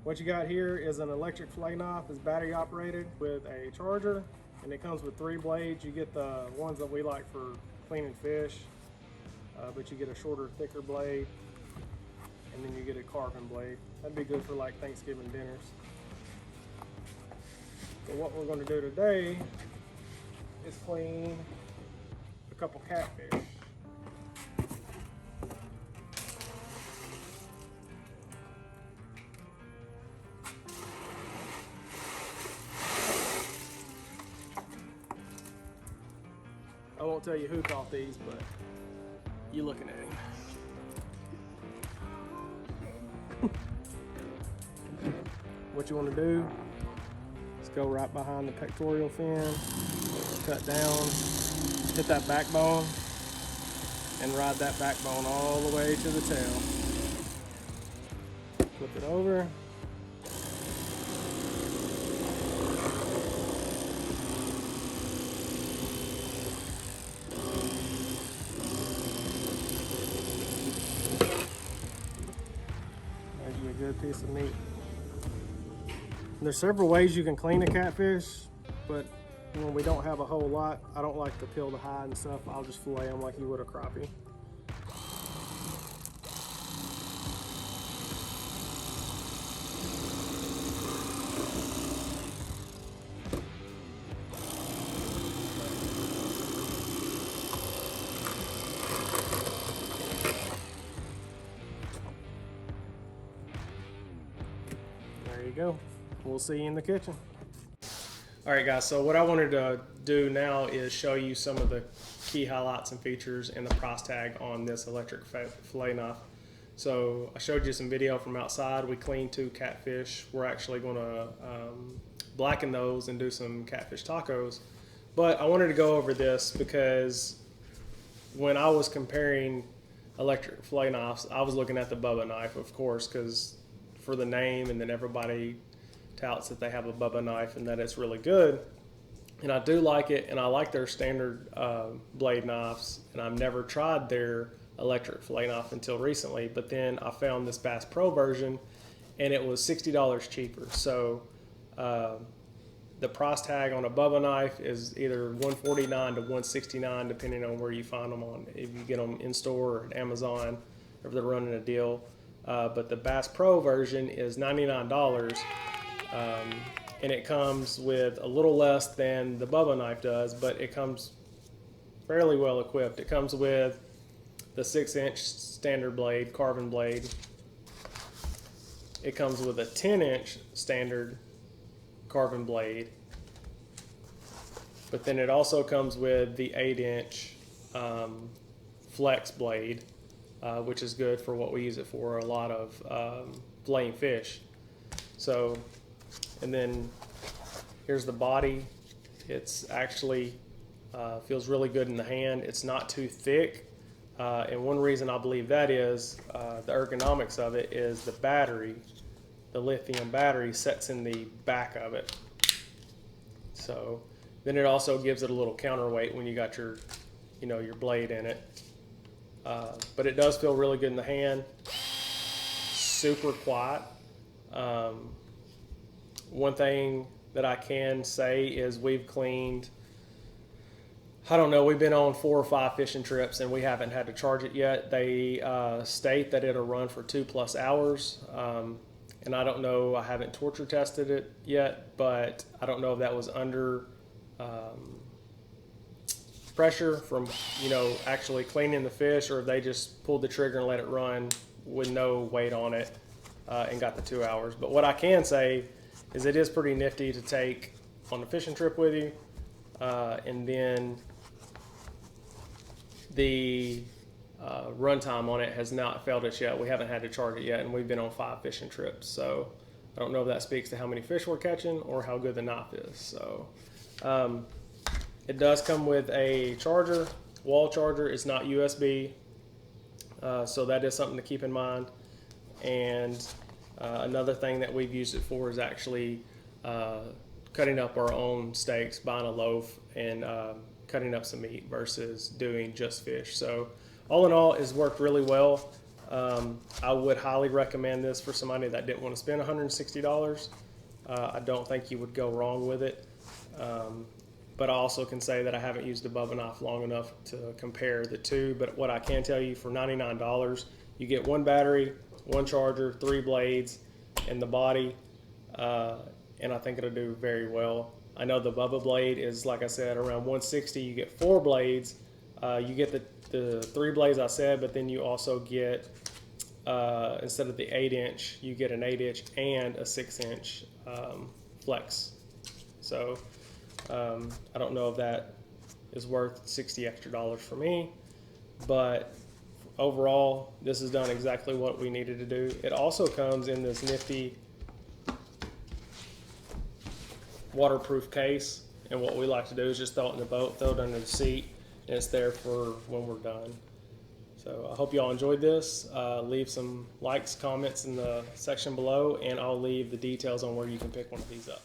What you got here is an electric fillet knife. It's battery operated with a charger, and it comes with 3 blades. You get the ones that we like for cleaning fish, but you get a shorter, thicker blade, and then you get a carving blade. That'd be good for like Thanksgiving dinners. So what we're going to do today is clean a couple catfish. I won't tell you who caught these, but you looking at him. What you want to do is go right behind the pectoral fin, cut down, hit that backbone, and ride that backbone all the way to the tail. Flip it over. There's a good piece of meat. There's several ways you can clean a catfish, but when we don't have a whole lot, I don't like to peel the hide and stuff. I'll just fillet them like you would a crappie. There you go. We'll see you in the kitchen. All right, guys, so what I wanted to do now is show you some of the key highlights and features and the price tag on this electric fillet knife. So I showed you some video from outside. We cleaned 2 catfish. We're actually going to blacken those and do some catfish tacos. But I wanted to go over this because when I was comparing electric fillet knives, I was looking at the Bubba knife, of course, because for the name, and then everybody touts that they have a Bubba knife and that it's really good, and I do like it, and I like their standard blade knives, and I've never tried their electric fillet knife until recently. But then I found this Bass Pro version, and it was $60 cheaper. So the price tag on a Bubba knife is either $149 to $169 depending on where you find them on, if you get them in store or at Amazon, if they're running a deal. But the Bass Pro version is $99. And it comes with a little less than the Bubba knife does, but it comes fairly well equipped. It comes with the 6-inch standard blade, carving blade. It comes with a 10-inch standard carving blade, but then it also comes with the 8-inch flex blade, which is good for what we use it for, a lot of filleting fish. So, and then here's the body. It's actually feels really good in the hand. It's not too thick, and one reason I believe that is the ergonomics of it is the battery, the lithium battery sets in the back of it. So then it also gives it a little counterweight when you got your, your blade in it. But it does feel really good in the hand. Super quiet. One thing that I can say is we've cleaned, I don't know, we've been on 4 or 5 fishing trips and we haven't had to charge it yet. They state that it'll run for 2+ hours. And I don't know, I haven't torture tested it yet, but I don't know if that was under pressure from, actually cleaning the fish, or if they just pulled the trigger and let it run with no weight on it and got the 2 hours. But what I can say is it is pretty nifty to take on a fishing trip with you, and then the runtime on it has not failed us yet. We haven't had to charge it yet, and we've been on 5 fishing trips. So I don't know if that speaks to how many fish we're catching or how good the knife is. So it does come with a charger, wall charger. It's not USB, so that is something to keep in mind. And another thing that we've used it for is actually cutting up our own steaks, buying a loaf and cutting up some meat versus doing just fish. So all in all, it's worked really well. I would highly recommend this for somebody that didn't want to spend $160. I don't think you would go wrong with it. But I also can say that I haven't used a Bubba knife long enough to compare the two. But what I can tell you, for $99, you get one battery, one charger, 3 blades, and the body. And I think it'll do very well. I know the Bubba blade is, like I said, around $160. You get 4 blades. You get the 3 blades I said, but then you also get, instead of the 8-inch, you get an 8-inch and a 6-inch flex. So I don't know if that is worth $60 extra for me, but overall, this has done exactly what we needed to do. It also comes in this nifty waterproof case, and what we like to do is just throw it in the boat, throw it under the seat, and it's there for when we're done. So I hope y'all enjoyed this. Leave some likes, comments in the section below, and I'll leave the details on where you can pick one of these up.